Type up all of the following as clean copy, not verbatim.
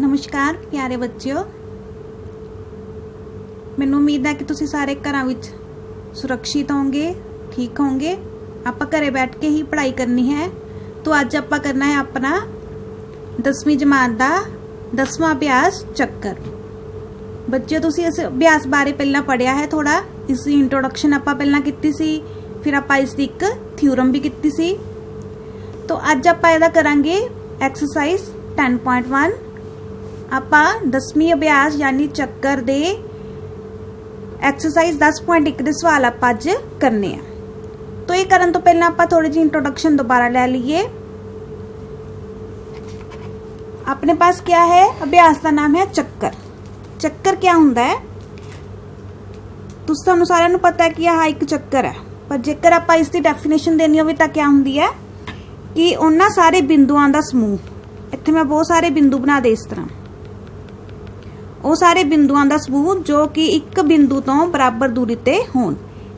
नमस्कार प्यारे बच्चों, मैनूं उम्मीद है कि तुसीं सारे घरां विच सुरक्षित होंगे, ठीक होंगे। आपां घरे बैठ के ही पढ़ाई करनी है। तो अज आपां करना है अपना 10वीं जमात का 10वां अभ्यास चक्कर। बच्चों तुसीं इस अभ्यास बारे पहला पढ़िया है, थोड़ा इसकी इंट्रोडक्शन आपां पहला कीती सी, फिर आपां इसकी एक थ्योरम भी कीती सी। तो अज आपां इहदा करांगे एक्सरसाइज 10.1। आपां 10वीं अभ्यास यानी चक्कर दे एक्सरसाइज 10.1 दे सवाल आपां अज करने हैं। तो ये करन तो पहला आपां थोड़ी जी इंट्रोडक्शन दोबारा ले लीए। अपने पास क्या है, अभ्यास का नाम है चक्कर। चक्कर क्या हुंदा है, तुहानूं सारिआं नूं पता है कि यह एक चक्कर है, पर जेकर आपां इसकी डेफिनेशन देनी होवे तां क्या हुंदी है कि उन्हां सारे बिंदुआं दा समूह। इत्थे मैं बहुत सारे बिंदु बना दे इस तरह, वो सारे बिंदुआं दा समूह जो कि एक बिंदु तो बराबर दूरी ते होण।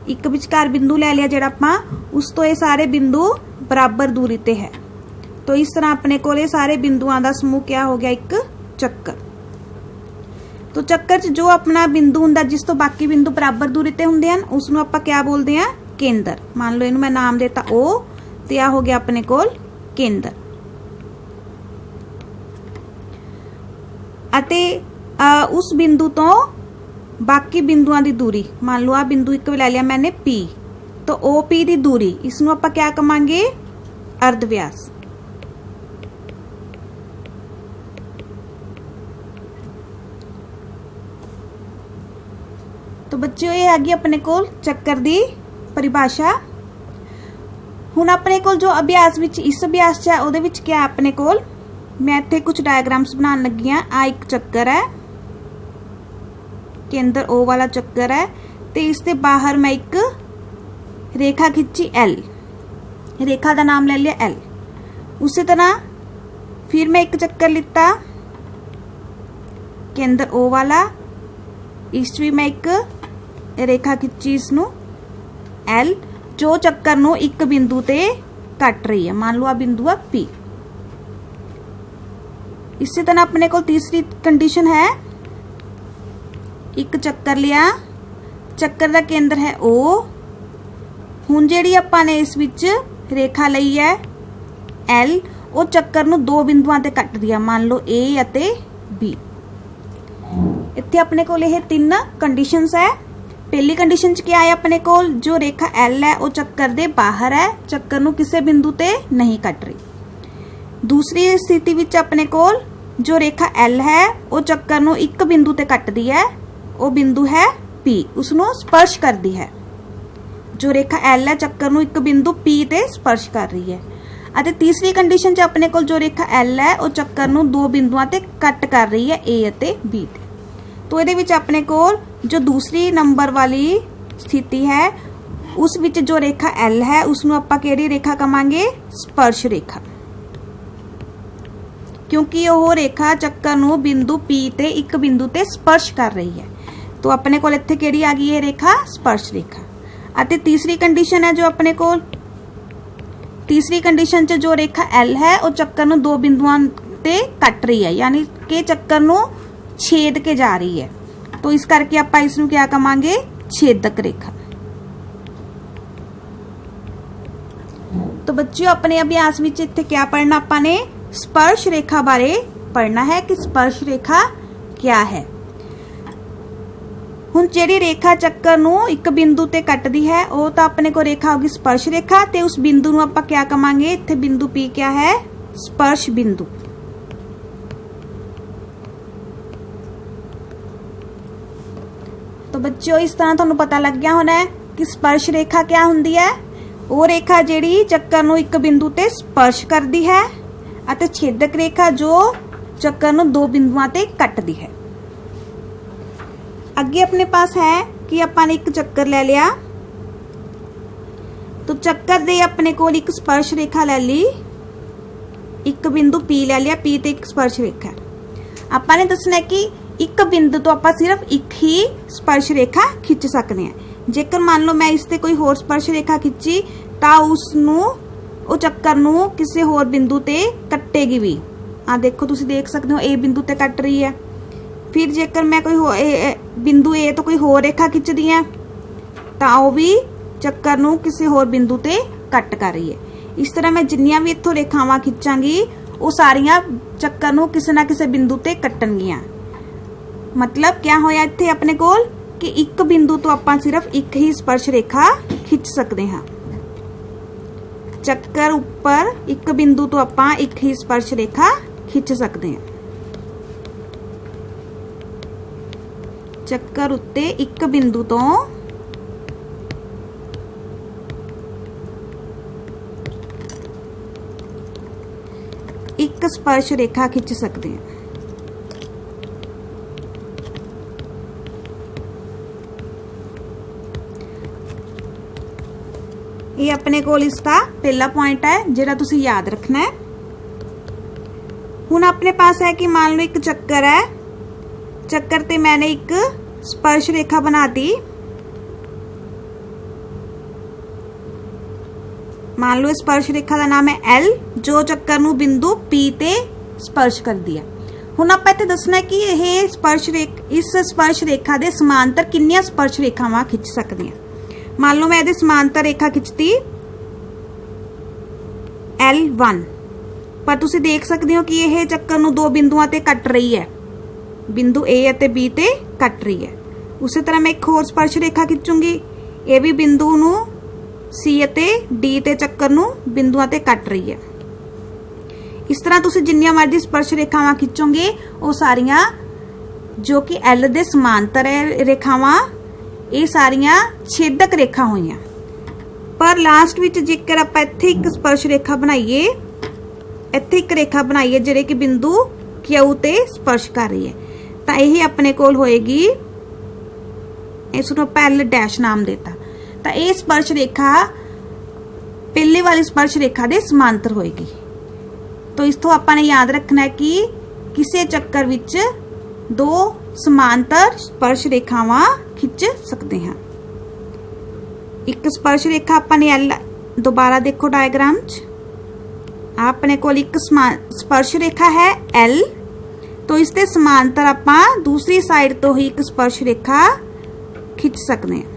एक विचकार बिंदु ले लिया जिहड़ा आपां, उस तो ये सारे बिंदु बराबर दूरी ते है। तो इस तरह अपने को ये सारे बिंदुआं दा समूह क्या हो गया, एक चक्कर। तो चक्कर च जो अपना बिंदु हुंदा जिस तो बाकी बिंदु बराबर दूरी ते हुंदे हन, उसनूं आपां क्या बोलदे हैं, केंद्र। मान लो इहनूं मैं नाम देता ओ, ते आ हो गया अपने कोल केंद्र। अते उस बिंदु तो बाकी बिंदुआं दी दूरी, मान लो आ बिंदु एक ले लिया मैंने P, तो OP दी दूरी इसनूं आपां क्या कहांगे, अर्धव्यास। तो बच्चों ये आ गई अपने कोल चक्कर दी परिभाषा। हुण अपने कोल जो अभ्यास विच इस अभ्यास च है उहदे विच क्या है अपने कोल, मैं इत्थे कुछ डायग्राम्स बनाने लगी हां। आ एक चक्कर है, केंद्र O वाला चक्कर है, तो इसके बाहर मैं एक रेखा खिंची L, रेखा का नाम ले लिया L। उसी तरह फिर मैं एक चक्कर लिता केंद्र O वाला, इस भी मैं एक रेखा खिंची इसनूं L, जो चक्कर नूं एक बिंदु ते कट रही है। मान लो आ बिंदु है P। इसी तरह अपने को तीसरी कंडीशन है, एक चक्कर लिया, चक्कर का केंद्र है O। हुण जिहड़ी आपां ने इस विच रेखा लई है L, वो चक्कर नूं दो बिंदुआं ते कट दिया, मान लो A अते B। इत्थे अपने कोल यह तीन कंडीशनस है। पहली कंडीशन च क्या है अपने कोल, जो रेखा L है वो चक्कर दे बाहर है, चक्कर नूं किसी बिंदु ते नहीं कट रही। दूसरी स्थिति विच अपने कोल जो रेखा L है वो चक्कर नूं एक बिंदु ते कटदी है, वो बिंदु है P, उसनों स्पर्श करती है। जो रेखा L है चक्कर नूं एक बिंदु P ते स्पर्श कर रही है। अते तीसरी कंडीशन च अपने कोल जो रेखा L है वो चक्कर नूं दो बिंदुआं ते कट कर रही है, A अते B ते। तो इहदे विच अपने कोल जो दूसरी नंबर वाली स्थिति है, उस विच जो रेखा L है उसनों आपां किहड़ी रेखा कहांगे, स्पर्श रेखा, क्योंकि वह रेखा चक्कर नूं बिंदु P ते एक बिंदु ते स्पर्श कर रही है। तो अपने कोल इत्थे किहड़ी आ गई है, रेखा स्पर्श रेखा। अते तीसरी कंडीशन है जो अपने कोल, तीसरी कंडीशन च जो रेखा L है वो चक्कर नूं दो बिंदुआं ते कट रही है, यानी कि चक्कर नूं छेद के जा रही है। तो इस करके आपां इसनूं क्या कहांगे, छेदक रेखा। तो बच्चों अपने अभ्यास विच इत्थे क्या पढ़ना, आपां ने स्पर्श रेखा बारे पढ़ना है कि स्पर्श रेखा क्या है। हुण जिहड़ी रेखा चक्कर नूं एक बिंदु ते कटदी है वो तो अपने को रेखा होगी स्पर्श रेखा, ते उस बिंदु नूं आपां क्या कहांगे, इत्थे बिंदु P क्या है, स्पर्श बिंदु। तो बच्चों इस तरह तुहानूं पता लग गया होना है कि स्पर्श रेखा क्या हुंदी है। वो रेखा जिहड़ी चक्कर नूं एक बिंदु ते स्पर्श करदी है, अते छेदक रेखा जो चक्कर नूं दो बिंदुआं ते कटदी है। अगे अपने पास है कि आपां ने एक चक्कर ले लिया, तो चक्कर दे अपने कोल एक स्पर्श रेखा ले ली, एक बिंदु P ले लिया, P ते एक स्पर्श रेखा। आपां ने दसना है कि एक बिंदु तो आपां सिर्फ एक ही स्पर्श रेखा खिंच सकते हैं। जेकर मान लो मैं इस ते कोई होर स्पर्श रेखा खिंची तो उसनूं ਉਹ ਚੱਕਰ ਨੂੰ ਕਿਸੇ ਹੋਰ ਬਿੰਦੂ ਤੇ ਕੱਟੇਗੀ ਵੀ। आ देखो तुसी देख सकते हो ए बिंदु ते कट रही है। फिर जेकर मैं कोई बिंदु ए तो कोई होर रेखा खिंचदी है तो वो भी चक्कर नूं किसी होर बिंदु ते कट कर रही है। इस तरह मैं जिन्नियां भी इत्थों रेखावां खिंचांगी वो सारियां चक्कर नूं किसी ना किसी बिंदु ते कट्टणगियां। मतलब क्या होया इत्थे अपने कोल कि एक बिंदु तो आपां सिर्फ एक ही स्पर्श रेखा खिंच सकते हाँ। चक्कर उपर एक बिंदु तो आपां एक ही स्पर्श रेखा खिंच सकते हैं। चक्कर उत्ते एक बिंदु तो एक स्पर्श रेखा खिंच सकते हैं। ये अपने कोल इसका पहला पॉइंट है जेड़ा तुसी याद रखना है। हुण अपने पास है कि मान लो एक चक्कर है, चक्कर ते मैंने एक स्पर्श रेखा बना दी। मान लो स्पर्श रेखा का नाम है एल जो चक्कर नूं बिंदु पी ते स्पर्श कर दिया। हुण आपां इत्थे दसना है कि यह इस स्पर्श रेखा दे समांतर कितनियां स्पर्श रेखावां खिंच सकदी हैं। मान लो मैं इहदे समांतर रेखा खिंचती L1 पर तुसी देख सकते हो कि यह चक्कर नूं दो बिंदुआं ते कट रही है, बिंदु A अते B ते कट रही है। उसी तरह मैं एक होर स्पर्श रेखा खिंचूंगी, यह भी बिंदु नूं C अते D ते चक्कर नूं बिंदुआं ते कट रही है। इस तरह तुसी जिन्नियां मर्जी स्पर्श रेखावां खिंचोगे वो सारियां जो कि L दे समांतर है रेखावां ये सारियां छेदक रेखा होईयां। पर लास्ट विच जेकर आपां इत्थे एक स्पर्श रेखा बनाईए, इत्थे एक रेखा बनाईए जिहड़ी कि बिंदु Q ते स्पर्श कर रही है तो यही अपने कोल होएगी, इसनूं आपां L डैश नाम देता। तो ये स्पर्श रेखा पहले वाली स्पर्श रेखा दे समांतर होएगी। तो इस आपां ने याद रखना है कि किसी चक्कर विच दो समांतर स्पर्श रेखावां खिंच सकते हैं। एक स्पर्श रेखा अपने एल दोबारा देखो डायग्राम च अपने कोल एक स्पर्श रेखा है एल तो इसके समांतर आपां दूसरी साइड तो ही एक स्पर्श रेखा खिंच सकते हैं।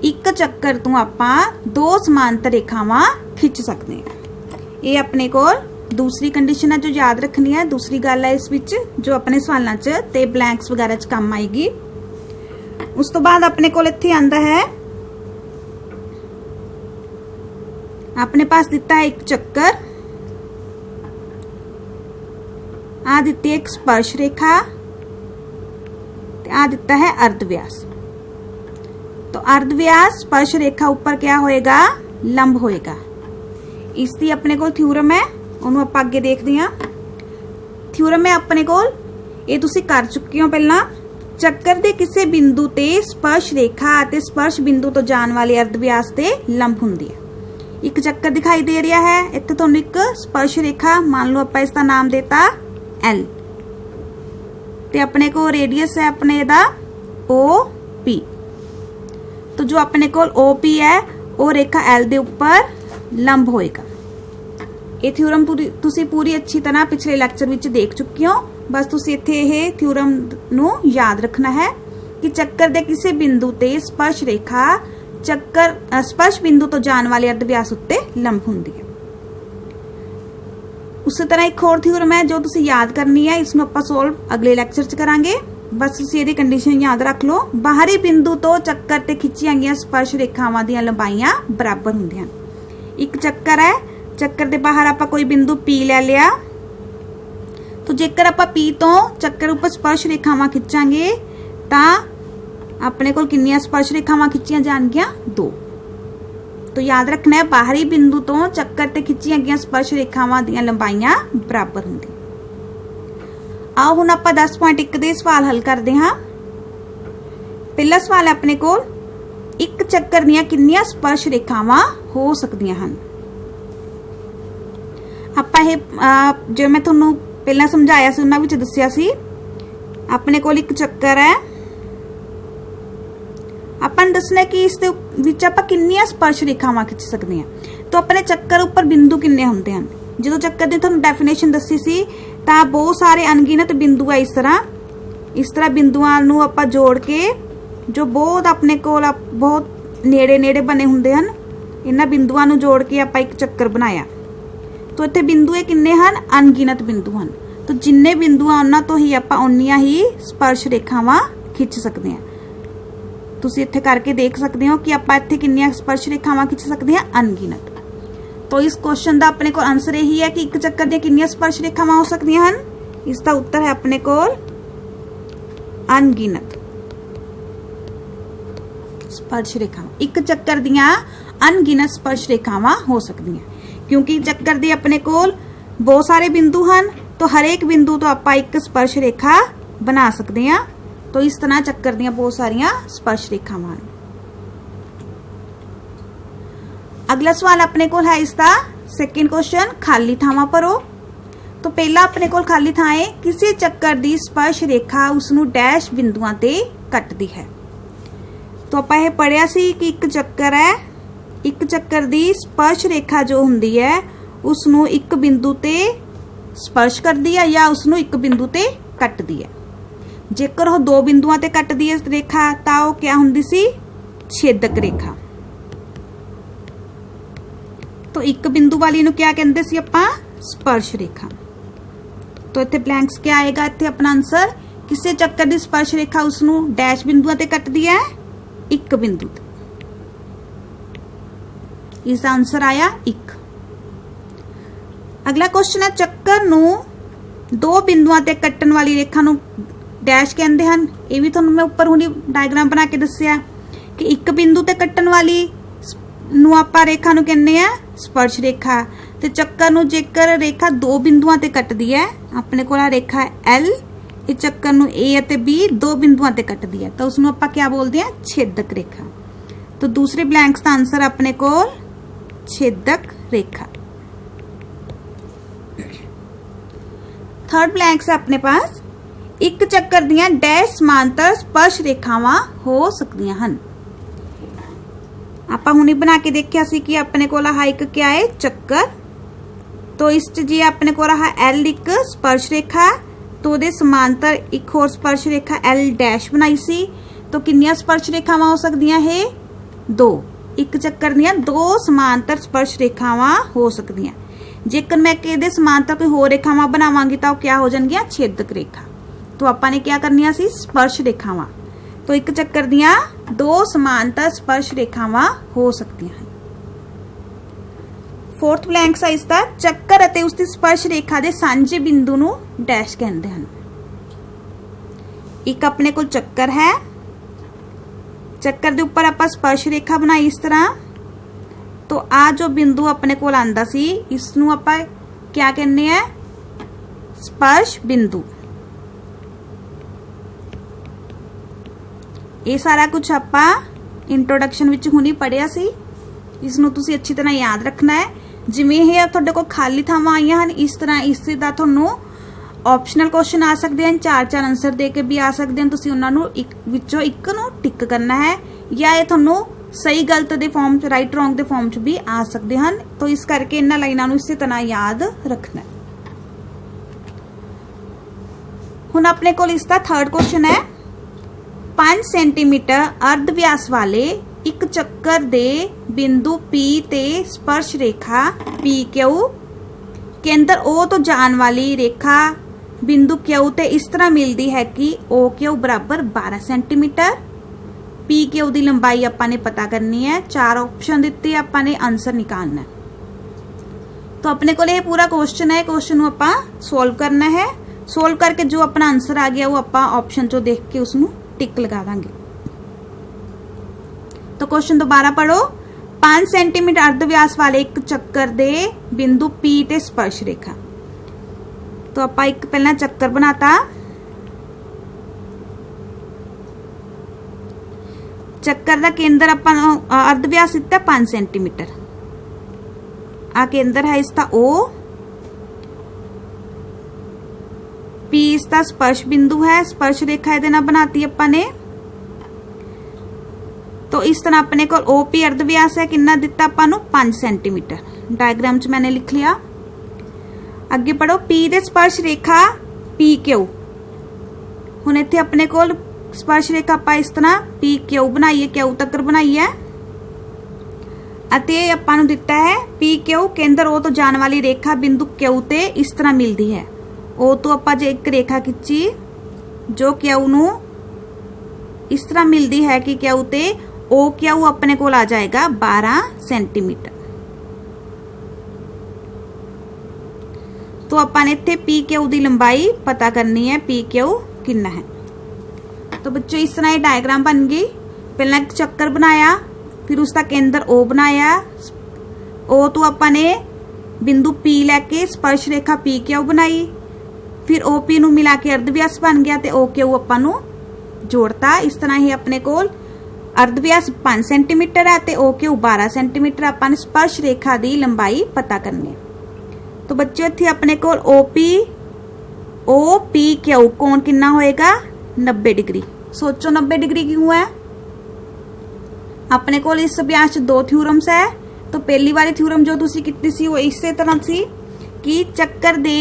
एक चक्कर तो आपां दो समांतर रेखावां खिंच सकते हैं। ये अपने कोल दूसरी कंडीशन है जो याद रखनी है। दूसरी गल है इस विच जो अपने सवालों च ते ब्लैंक्स वगैरह च काम आएगी। उस तो बाद अपने कोल इत्थे आंदा है, अपने पास दिता है एक चक्कर, आ दिती है एक स्पर्श रेखा, आ दिता है अर्धव्यास। तो अर्धव्यास स्पर्श रेखा ऊपर क्या होएगा, लंब होएगा। इसकी अपने कोल थ्योरम है, ਉਹਨੂੰ ਆਪਾਂ ਅੱਗੇ ਦੇਖਦੇ ਹਾਂ। ਥਿਊਰਮ ਹੈ ਆਪਣੇ ਕੋਲ, ਇਹ ਤੁਸੀਂ ਕਰ ਚੁੱਕੇ ਹੋ ਪਹਿਲਾਂ। ਚੱਕਰ ਦੇ ਕਿਸੇ ਬਿੰਦੂ ਤੇ ਸਪਰਸ਼ ਰੇਖਾ ਅਤੇ ਸਪਰਸ਼ ਬਿੰਦੂ ਤੋਂ ਜਾਣ ਵਾਲੇ ਅਰਧਵਿਆਸ ਤੇ ਲੰਬ ਹੁੰਦੀ ਹੈ। ਇੱਕ ਚੱਕਰ ਦਿਖਾਈ ਦੇ ਰਿਹਾ ਹੈ, ਇੱਥੇ ਤੁਹਾਨੂੰ ਇੱਕ ਸਪਰਸ਼ ਰੇਖਾ ਮੰਨ ਲਓ ਆਪਾਂ ਇਸ ਦਾ ਨਾਮ ਦੇਤਾ L ਤੇ ਆਪਣੇ ਕੋਲ ਰੇਡੀਅਸ ਹੈ ਆਪਣੇ ਇਹਦਾ OP। तो जो अपने कोल OP है वो रेखा L ਦੇ ਉੱਪਰ ਲੰਬ ਹੋਏਗਾ। ਇਹ ਥਿਊਰਮ ਤੁਸੀਂ ਪੂਰੀ ਅੱਛੀ ਤਰ੍ਹਾਂ ਪਿਛਲੇ ਲੈਕਚਰ ਵਿੱਚ ਦੇਖ ਚੁੱਕੇ ਹੋ। ਬਸ ਤੁਸੀਂ ਇੱਥੇ ਇਹ ਥਿਊਰਮ ਨੂੰ ਯਾਦ ਰੱਖਣਾ ਹੈ ਕਿ ਚੱਕਰ ਦੇ ਕਿਸੇ ਬਿੰਦੂ ਤੇ ਸਪਰਸ਼ ਰੇਖਾ ਚੱਕਰ ਸਪਰਸ਼ ਬਿੰਦੂ ਤੋਂ ਜਾਣ ਵਾਲੇ ਅਰਧਵਿਆਸ ਉੱਤੇ ਲੰਬ ਹੁੰਦੀ ਹੈ। ਉਸੇ ਤਰ੍ਹਾਂ ਇੱਕ ਹੋਰ ਥਿਊਰਮ ਹੈ ਜੋ ਤੁਸੀਂ ਯਾਦ ਕਰਨੀ ਹੈ, ਇਸ ਨੂੰ ਆਪਾਂ ਸੋਲਵ ਅਗਲੇ ਲੈਕਚਰ 'ਚ ਕਰਾਂਗੇ। बस तुसीं इहदी कंडीशन याद रख लो, बाहरी बिंदु तो चक्कर ते खिंचियां गईयां स्पर्श रेखावां दीयां लंबाइयां बराबर हुंदियां। एक चक्कर है, चक्कर दे बाहर आपां कोई बिंदु P ले लिया, तो जेकर आपां P तो चक्कर उपर स्पर्श रेखावां खिंचांगे तां अपने कोल कितनियां स्पर्श रेखावां खिंचियां जाणगियां, 2। तो याद रखना है बाहरी बिंदु तो चक्कर ते खिंचियां गईयां स्पर्श रेखावां दीयां लंबाइयां बराबर हुंदियां। आओ हुण आपां 10.1 दे सवाल हल करते हाँ। पहला सवाल है अपने कोल, एक चक्कर दीयां कितनियां स्पर्श रेखावां हो सकदियां हन। आपां जो मैं तुहानूं पहला समझाया सी उन्हां विच दस्सिया सी, अपने कोल एक चक्कर है, आपां दसना कि इस दे विच आपां कितनियां स्पर्श रेखावां खिंच सकदे हां। तो अपने चक्कर उपर बिंदु किन्ने हुंदे हन। जो चक्कर की तुहानूं डेफिनेशन दसी सी तां बहुत सारे अनगिनत बिंदु है इस तरह बिंदुआं नूं आपां जोड़ के जो बहुत अपने कोल बहुत नेड़े नेड़े बने हुंदे हन, इन्हां बिंदुआं नूं जोड़ के आपां एक चक्कर बनाया। तो इत्थे बिंदु किन्ने हन, अनगिनत बिंदु हन। तो जिन्ने बिंदु उन्हां तो ही आपां उन्नियां ही स्पर्श रेखावां खिंच सकदे हां। तुसीं इत्थे करके देख सकदे हो कि आपां इत्थे किन्नियां स्पर्श रेखावां खिंच सकदे हां, अनगिनत। तो इस क्वेश्चन का अपने को आंसर यही है कि एक चक्कर दी कितनी स्पर्श रेखावां हो सकदियां हन। इसका उत्तर है अपने को अनगिनत स्पर्श रेखावां। एक चक्कर दियां अनगिनत स्पर्श रेखावां हो सकदियां, क्योंकि चक्कर दे अपने कोल बहुत सारे बिंदु हैं, तो हर एक बिंदु तो आपां एक स्पर्श रेखा बना सकते हैं। तो इस तरह चक्कर दियां बहुत सारियां स्पर्श रेखावां हैं। अगला सवाल अपने को है इसका सेकंड क्वेश्चन, खाली थावां भरो। तो पहला अपने को खाली थां है, किसी चक्कर दी स्पर्श रेखा उसनूं डैश बिंदुआं ते कटदी है। तो आपां यह पढ़िया सी कि एक चक्कर है, एक चक्कर दी स्पर्श रेखा जो हुंदी है उसनूं एक बिंदु ते स्पर्श करदी है या उसनूं एक बिंदु ते कटदी है। जेकर वह दो बिंदुआं ते कटदी है रेखा तां वह क्या हुंदी सी, छेदक रेखा। तो एक बिंदु वाली नूं क्या कहंदे सी आपां, स्पर्श रेखा। तो इत्थे ब्लैंक्स क्या आएगा, इत्थे अपना आंसर किसी चक्कर दी स्पर्श रेखा उसनूं डैश बिंदुआं ते कटदी है, एक बिंदु ते। इसका आंसर आया 1। अगला क्वेश्चन है, चक्कर नूं दो बिंदुआं ते कट्टण वाली रेखा नूं डैश कहंदे हन। ये भी तुहानूं मैं उपर हुणी डायग्राम बना के दस्सिया कि एक बिंदु ते कट्टण वाली नूं आपां रेखा नूं कहंदे आ स्पर्श रेखा। ते चक्कर नूं जेकर रेखा दो बिंदुआं ते कटदी है, अपने कोल रेखा एल, ये चक्कर नूं ए अते बी दो बिंदुआं ते कटदी है, तो उसनूं आपां क्या बोलदे आ, छेदक रेखा। तो दूसरे ब्लैंक्स का आंसर अपने कोल छेदक रेखा। थर्ड ब्लैंक्स है अपने पास, एक चक्कर दियां डैश समांतर स्पर्श रेखावां हो सकदियां हन। आपां हुणे बना के देखिया सी कि अपने कोल आह एक क्या है, चक्कर। तो इस जी अपने कोल आह एल एक स्पर्श रेखा, तो उहदे समांतर एक होर स्पर्श रेखा एल डैश बनाई सी। तो कितनियां स्पर्श रेखावां हो सकदियां है, 2। एक चक्कर दियां दो समांतर स्पर्श रेखावां हो सकदियां। जेकर मैं इहदे समांतर कोई होर रेखावां बनावांगी तो क्या हो जाणगियां, छेदक रेखा। तो आपां ने क्या करनियां सी, स्पर्श रेखावां। तो एक चक्कर दियां दो समांतर स्पर्श रेखावां हो सकती हैं। फोर्थ ब्लैंक साइज का, चक्कर अते उसकी स्पर्श रेखा दे सांझे बिंदु नूं डैश कहंदे हन। एक अपने को चक्कर है, चक्कर दे उपर आपां स्पर्श रेखा बनाई इस तरह। तो आ जो बिंदु अपने को आंदा सी, इसनूं आपां क्या कहने हैं, स्पर्श बिंदु। ये सारा कुछ आपां इंट्रोडक्शन विच हुणी पढ़िया सी, इसनूं तुसीं अच्छी तरह याद रखना है। जिवें ये तुहाडे कोल खाली थावां आईयां हन, इस तरह इसे दा तुहानूं ऑप्शनल क्वेश्चन आ सकते हैं, 4-4 आंसर दे के भी आ सकते हैं। तुसीं उन्हां नूं एक विचों एक नूं टिक करना है, या ये तुहानूं सही गलत दे फॉर्म च, राइट रॉन्ग दे फॉर्म च भी आ सकते हैं। तो इस करके इन्हां लाइनां नूं इसे तरह याद रखना है। हुण अपने कोल इसका थर्ड क्वेश्चन है, 5 सेंटीमीटर अर्ध व्यास वाले एक चक्कर दे बिंदु P ते स्पर्श रेखा PQ, केंद्र O तो जान वाली रेखा बिंदु Q ते इस तरह मिलती है कि OQ बराबर 12 सेंटीमीटर। PQ की लंबाई आपां ने पता करनी है। 4 ऑप्शन दिते, आपां ने आंसर निकालना है। तो अपने को पूरा क्वेश्चन है, क्वेश्चन नूं आपां सोल्व करना है। सोल्व करके जो अपना आंसर आ गया वो आपां ऑप्शन चो देख के उसनूं टिक लगा देंगे। तो क्वेश्चन दोबारा पढ़ो, 5 सेंटीमीटर अर्ध व्यास वाले एक चक्कर दे बिंदु P ते स्पर्श रेखा। तो आपां एक पहला चक्कर बनाता, चक्कर का केंद्र आपां अर्ध व्यास दिता 5 सेंटीमीटर। आ केंद्र है इसका O, P इसका स्पर्श बिंदु है, स्पर्श रेखा इहदे नाल बनाती आपां ने। तो इस तरह अपने को OP अर्ध व्यास है, कितना दिता आपां नूं 5 सेंटीमीटर। डायग्राम च मैंने लिख लिया। अगे पढ़ो, P दे स्पर्श रेखा PQ। हुण इत्थे अपने को स्पर्श रेखा आपां इस तरह PQ बनाईए, Q तक बनाईए अते आपां नूं दिता है PQ केंद्र O तो जाने वाली रेखा बिंदु Q ते इस तरह मिलती है। O तो आपां जे एक रेखा खिंची जो Q नूं इस तरह मिलती है कि Q ते OQ अपने को आ जाएगा 12 सेंटीमीटर। तो अपन इत्थे PQ की लंबाई पता करनी है, PQ कितना है। तो बच्चों इस तरह डायग्राम बन गई। पहला एक चक्कर बनाया, फिर उसका केंद्र O बनाया। O तो अपन ने बिंदु P लैके स्पर्श रेखा PQ बनाई, फिर OP नूं मिला के अर्धव्यास बन गया, तो OQ अपन नूं जोड़ता। इस तरह ही अपने को अर्धव्यास 5 सेंटीमीटर है, तो OQ 12 सेंटीमीटर। अपन स्पर्श रेखा की लंबाई पता करनी है। तो बच्चों इत्थे अपने को OPQ कोण कितना होएगा 90 डिग्री। सोचो 90 डिग्री क्यों है? अपने को इस अभ्यास 2 थ्योरम्स है। तो पहली वाली थ्योरम जो तुसी कीती सी वो इस तरह सी कि चक्कर दे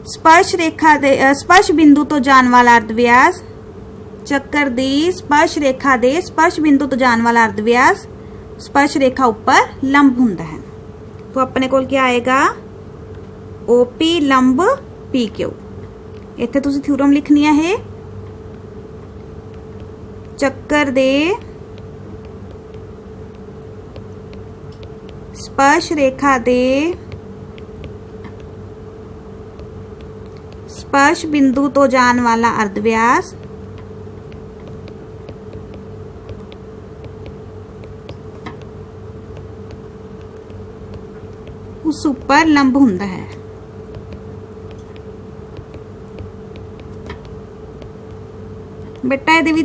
स्पर्श रेखा दे स्पर्श बिंदु तो जाने वाला अर्धव्यास, चक्कर दी स्पर्श रेखा दे स्पर्श बिंदु तो जाने वाला अर्धव्यास स्पर्श रेखा ऊपर लंब हुंदा है। तो अपने को क्या आएगा OP लंब PQ। इत्थे तुसी थ्योरम लिखनी है, चक्कर दे स्पर्श रेखा दे स्पर्श बिंदु तो जाने वाला अर्धव्यास उस ऊपर लंब हुंदा है। बेटा ये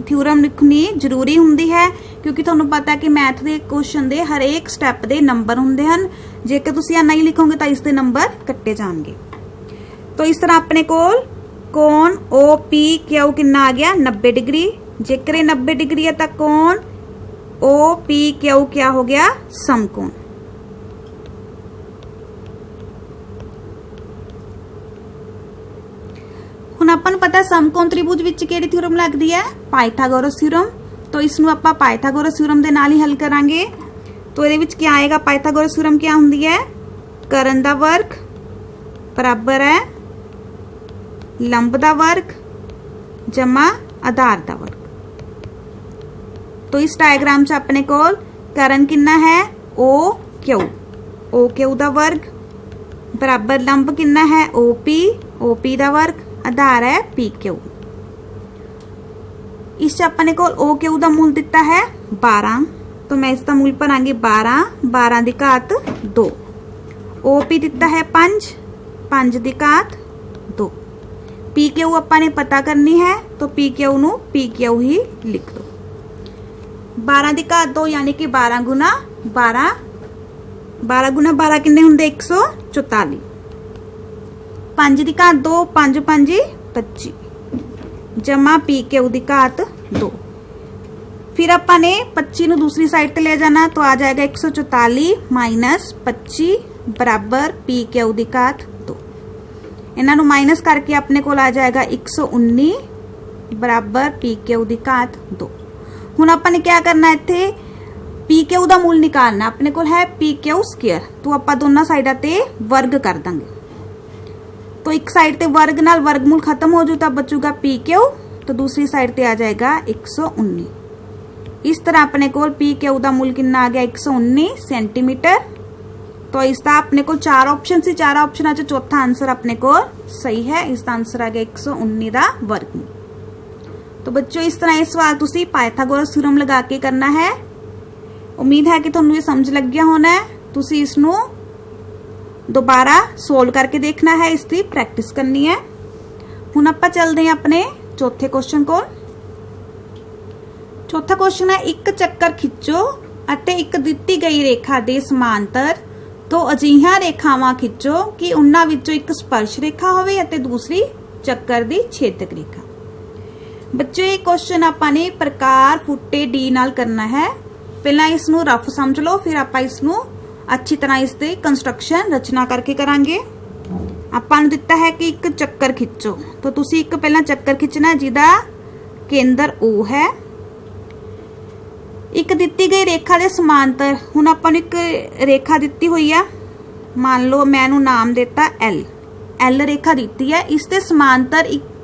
थ्योरम लिखनी जरूरी हुंदी है, क्योंकि तुहानू पता है कि मैथ के क्वेश्चन दे हर एक स्टैप दे नंबर हुंदे हन। जेकर तुसीं नहीं लिखोगे तो इसके नंबर कट्टे जाएंगे। तो इस तरह अपने कोल कोण OPQ कितना आ गया 90 डिग्री। जेकर 90 डिग्री है तो कोण OPQ क्या हो गया समकोण। हुण अपन पता समकोण त्रिभुज विच किहड़ी थ्योरम लगदी है पाइथागोरस थ्योरम। तो इसनूं आपां पाइथागोरस थ्योरम दे नाल ही हल करांगे। तो इहदे विच क्या आएगा, पाइथागोरस थ्योरम क्या हुंदी है, करण दा वर्ग बराबर है लंब दा वर्ग जमा आधार दा वर्ग। तो इस डायग्राम च अपने कोल करण कितना है OQ दा वर्ग बराबर लंब कितना है OP दा वर्ग आधार है PQ। इस अपने को OQ दा मूल दिता है 12। तो मैं इसका मूल भरांगी 12 दी घात 2। OP दिता है 5 दी घात 2। PQ अपने ने पता करनी है, तो PQ नू PQ ही लिख दो। 12 दी घात 2 यानी कि 12 गुना 12 किन्ने हुंदे 144। 5 दी घात 2 5 5 25 जमा PQ दी घात 2। फिर अपन ने 25 नू दूसरी साइड ते ले जाना, तो आ जाएगा 144 माइनस 25 बराबर PQ दी घात 2। इन्हां नू माइनस करके अपने को आ जाएगा 119 बराबर PQ दी घात 2। हुण अपन ने क्या करना, इत्थे PQ दा मूल निकालना। अपने को है PQ स्क्वायर, तो आपां दोनों साइडां ते वर्ग कर देंगे। तो एक साइड ते वर्ग नाल वर्गमूल खत्म हो जू, तब बचूगा PQ, तो दूसरी साइड ते आ जाएगा 119। इस तरह अपने को PQ दा मूल कितना आ गया 119 सेंटीमीटर। तो इसका अपने को 4 ऑप्शन सी, 4 ऑप्शनां च चौथा आंसर अपने को सही है। इसका आंसर आ गया 119 दा वर्गमूल। तो बच्चों इस तरह इस सवाल तुसी पाइथागोरस थ्योरम लगा के करना है। उम्मीद है कि तुहानू ये समझ लग गया होना है। तुसी इसनू दोबारा सोल्व करके देखना है, इसकी प्रैक्टिस करनी है। हुण आपां चलदे हैं अपने चौथे क्वेश्चन को। चौथा क्वेश्चन है, एक चक्कर खिंचो अते एक दित्ती गई रेखा दे समांतर तो अजिहियां रेखावां खिंचो कि उन्हां विचों एक स्पर्श रेखा होवे अते दूसरी चक्कर दी छेदक रेखा। बच्चों ये क्वेश्चन आपाने प्रकार फुट्टे डी नाल करना है। पहला इसनू रफ समझ लो, फिर आप इसनू अच्छी तरह इसते कंस्ट्रक्शन रचना करके करांगे। आपां नूं दिता है कि एक चक्कर खिंचो, तो तुसी एक पहला चक्कर खिंचना जिहदा केंद्र O है। एक दिती गई रेखा दे समांतर, हुण आपां नूं एक रेखा दिती हुई है, मान लो मैं इहनूं नाम देता L रेखा दिती है। इसके समांतर एक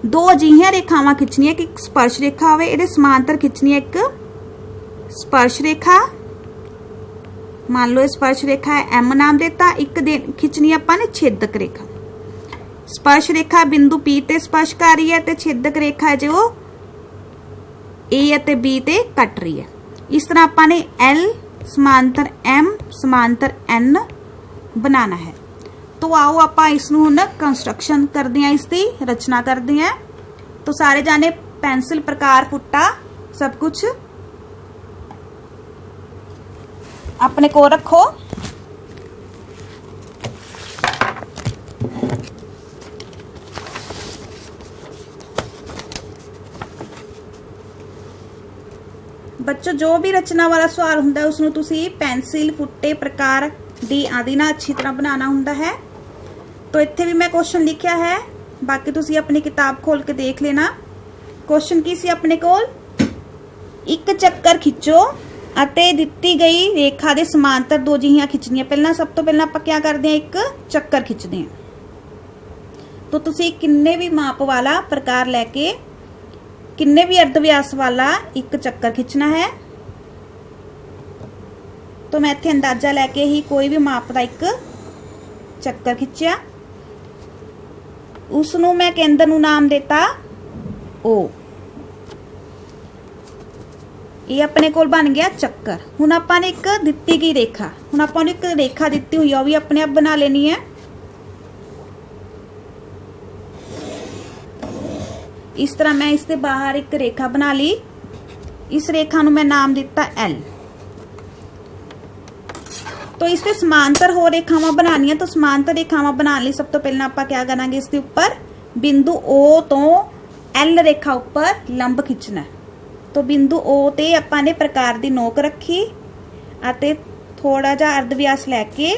दो अजिहियां रेखावां खिंचनियां कि एक स्पर्श रेखा होवे, इहदे समांतर खिंचनी है एक स्पर्श रेखा। मान लो स्पर्श रेखा है M नाम देता, एक खिंचनी आपां ने छेदक रेखा। स्पर्श रेखा बिंदु P ते स्पर्श कर रही है ते छेदक रेखा है जो A ਅਤੇ B ते कट रही है। इस तरह आपां ने L समांतर M समांतर N बनाना है। तो आओ आपां इसनूं हुण कंस्ट्रक्शन करदे हैं, इसकी रचना करदे हैं। तो सारे जाने पेंसिल प्रकार फुट्टा सब कुछ अपने को रखो। बच्चों जो भी रचना वाला सवाल हुंदा उसनूं तुसी पेंसिल फुट्टे प्रकार डी आदि ना अच्छी तरह बनाना हुंदा है। तो इत्थे भी मैं क्वेश्चन लिखिया है, बाकी तुसी अपनी किताब खोल के देख लेना। क्वेश्चन की सी अपने कोल, एक चक्कर खिंचो अते दिती गई रेखा दे समांतर दो जिहियां खिंचनियां। पहला सब तो पहला आपां क्या करदे हैं, एक चक्कर खिंचदे हैं। तो तुसी किन्ने भी माप वाला प्रकार लैके किन्ने भी अर्ध व्यास वाला एक चक्कर खिंचना है। तो मैं इत्थे अंदाजा लैके ही कोई भी माप का एक चक्कर खिंचिया, उसनूं मैं केंद्र नूं नाम देता O। ये अपने कोल बन गया चक्कर। हुण आपां ने एक दिती गई रेखा, हुण आपां नूं एक रेखा दिती हुई है, वो भी अपने आप बना लेनी है। इस तरह मैं इसके बाहर एक रेखा बना ली, इस रेखा नूं मैं नाम दिता L। तो इसके समांतर हो रेखावां बनानियां। तो समांतर रेखावां बनाने लई सब तो पहला आपां क्या करांगे, इसके ऊपर बिंदु O तो L रेखा ऊपर लंब खिंचना। तो बिंदु O ते आपां ने प्रकार दी नोक रखी अते थोड़ा जा अर्ध व्यास लैके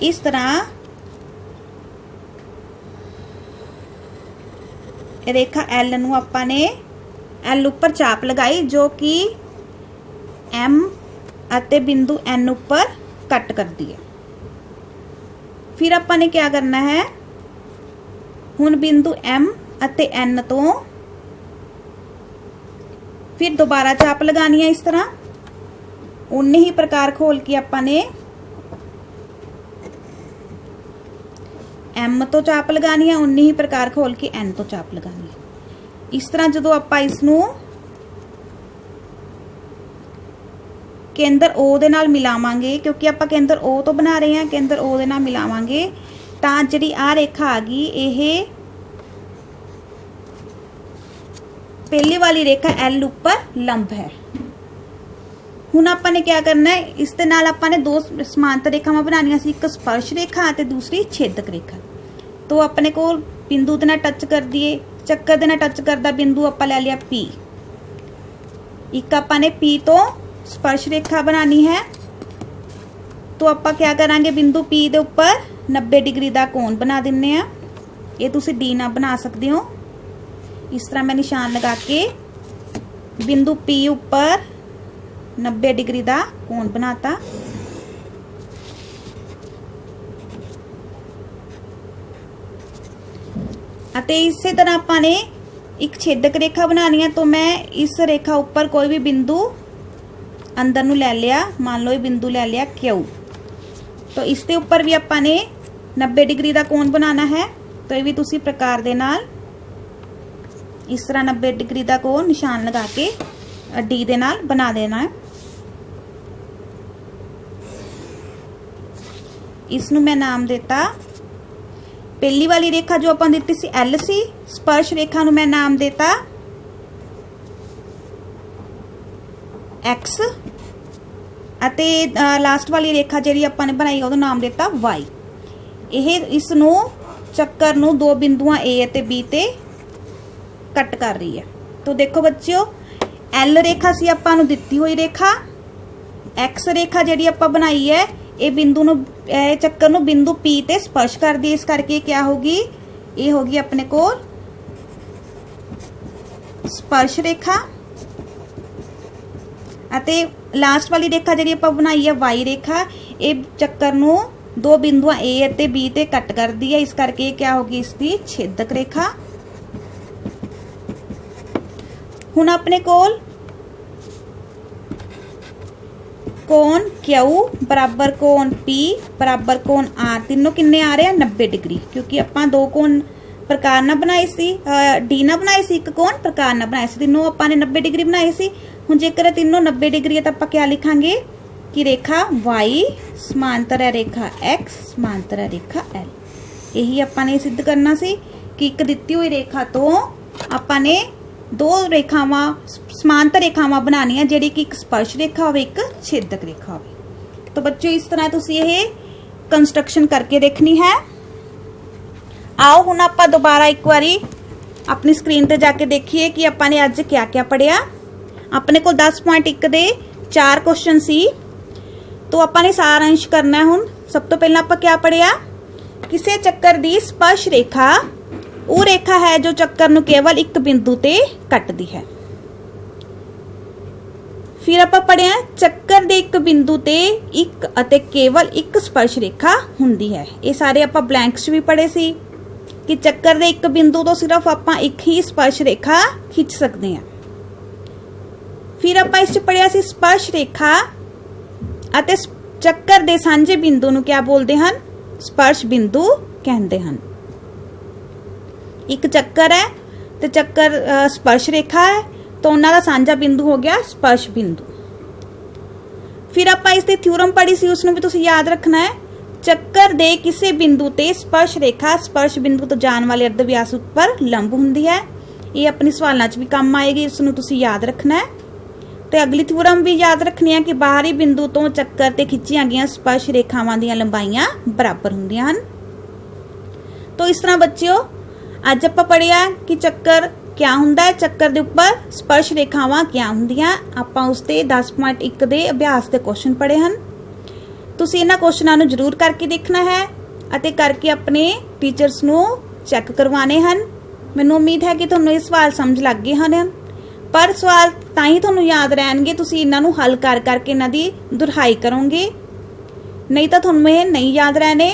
इस तरह रेखा L नूं आपां ने L ऊपर चाप लगाई जो कि M अते बिंदु N ऊपर कट कर दी है। फिर आपां ने क्या करना है, हुण बिंदु M अते N तो फिर दोबारा चाप लगानी है। इस तरह उन्ने ही प्रकार खोल के आपां ने M तो चाप लगानी है, उन्नी ही प्रकार खोल के N तो चाप लगानी है। इस तरह जदों आपां इसनूं केंद्र O दे नाल मिलावांगे, क्योंकि आपां केंद्र O तो बना रहे हैं, केंद्र O दे नाल मिलावांगे तां जिहड़ी आ रेखा आ गई, यह पहली वाली रेखा L ऊपर लंब है। हुण आपां ने क्या करना है, इस दे नाल आपां ने दो समांतर रेखावां बनानियां सी, एक स्पर्श रेखा ते दूसरी छेदक रेखा। तो अपने को बिंदु दे नाल टच कर दिए, चक्कर दे नाल टच करदा बिंदु आपां ले लिया P। एक आपां ने P तो स्पर्श रेखा बनानी है। तो आपां क्या करांगे, बिंदु P दे ऊपर 90 डिग्री का कोण बना दिन्ने आ। ये तुसीं D ना बना सकते हो। इस तरह मैं निशान लगा के बिंदु P ऊपर 90 डिग्री का कोण बनाता। अते इसी तरह आपां ने एक छेदक रेखा बनानी है। तो मैं इस रेखा ऊपर कोई भी बिंदु अंदर नूं ले लिया, मान लो ये बिंदु ले लिया Q। तो इसके ऊपर भी आपां ने 90 डिग्री का कोण बनाना है। तो ये भी तुसी प्रकार दे नाल इस तरह 90 डिग्री का कोण निशान लगा के D दे नाल बना देना है। इसनूं मैं नाम देता, पहली वाली रेखा जो आपां दित्ती सी L सी, स्पर्श रेखा नूं मैं नाम देता X अते लास्ट वाली रेखा जिहड़ी आपां ने बनाई ओहदा नाम देता Y। यह इसनूं चक्कर नूं दो बिंदुआं A अते B ते कट कर रही है। तो देखो बच्चों, एल रेखा सी आपां नूं दित्ती हुई रेखा, एक्स रेखा जिहड़ी आपां बनाई है ये बिंदु नूं चक्कर नूं बिंदु पी ते स्पर्श करदी है, इस करके क्या होगी, ये होगी अपने कोल स्पर्श रेखा। अते लास्ट वाली रेखा जिहड़ी आपां बनाई है वाई रेखा, ये चक्कर नूं दो बिंदुआं ए अते बी ते कट करदी है, इस करके क्या होगी इसकी छेदक रेखा। हुण अपने कोल कोण क्यू बराबर कोण पी बराबर कोण आर, तीनों किन्ने आ रहे हैं 90 डिग्री, क्योंकि आपां दो कोण प्रकार ना बनाए सी, डी ना बनाए सी, एक कोण प्रकार ना बनाए सी, तीनों आपां ने 90 डिग्री बनाए सी। हुण जेकर तीनों 90 डिग्री है तो आपां क्या लिखांगे कि रेखा y समांतर है रेखा x समांतर है रेखा l। यही आपां ने सिद्ध करना सी कि एक दित्ती हुई रेखा तो आपां ने दो रेखावां समांतर रेखावां बनानियां, जिहड़ी कि एक स्पर्श रेखा होवे एक छेदक रेखा होवे। तो बच्चों इस तरह तुसीं ये कंस्ट्रक्शन करके देखनी है। आओ हुण आपां दोबारा एक बारी अपनी स्क्रीन ते जाके देखिए कि आपां ने अज क्या क्या पढ़िया। अपने को 10.1 दे 4 क्वेश्चन सी, तो आपां ने सारांश करना है। हुण सब तो पहला आपां क्या पढ़िया, किसी चक्कर दी स्पर्श रेखा वो रेखा है जो चक्कर नूं केवल एक बिंदु ते कटदी है। फिर आपां पढ़िया चक्कर दे एक बिंदु ते एक अते केवल एक स्पर्श रेखा हुंदी है। ये सारे आपां ब्लैंक्स भी पढ़े सी कि चक्कर दे एक बिंदु तो सिर्फ आपां एक ही स्पर्श रेखा खिंच सकते हैं। फिर आपां इस पढ़िया सी स्पर्श रेखा अते चक्कर दे सांझे बिंदु नूं क्या बोलते हैं, स्पर्श बिंदु कहते हैं। एक चक्कर है तो चक्कर स्पर्श रेखा है, तो उन्हां दा सांझा बिंदु हो गया स्पर्श बिंदु। फिर आपां इसदी थ्योरम पढ़ी सी, उसनूं भी तुसीं याद रखना है। चक्कर दे किसी बिंदु ते स्पर्श रेखा स्पर्श बिंदु तो जाने वाले अर्धव्यास उपर लंब हुंदी है। ये अपनी सवालों च भी काम आएगी, इसनूं तुसीं याद रखना है। तो अगली थ्योरम भी याद रखनी है कि बाहरी बिंदु तो चक्कर ते खिंचियां गईयां स्पर्श रेखावां दीयां लंबाइयां बराबर हुंदियां हन। तो इस तरह बच्चों अज आपां पढ़िया कि चक्कर क्या हुंदा है, चक्कर दे उपर स्पर्श रेखावां क्या हुंदियां। आपां उसते 10.1 दे अभ्यास दे क्वेश्चन पढ़े हन। तुसीं इन्हां क्वेश्चनां नूं जरूर करके देखना है अते करके अपने टीचर्स नूं चैक करवाने हन। मैनूं उम्मीद है कि तुहानूं ये सवाल समझ लग गए हन, पर सवाल तां ही तुहानूं याद रहणगे तुसीं इन्हां नूं हल कर करके इन्हां दी दुहराई करोगे, नहीं तो तुहानूं ये नहीं याद रहने।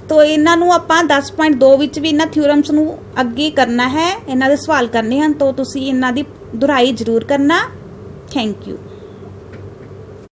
तो इन्हां नूं आपां 10.2 विच भी इन्हां थ्योरम्स नूं अगे करना है, इन्हां दे सवाल करने हैं, तो तुसीं इन्हां दी दुहराई जरूर करना। Thank you.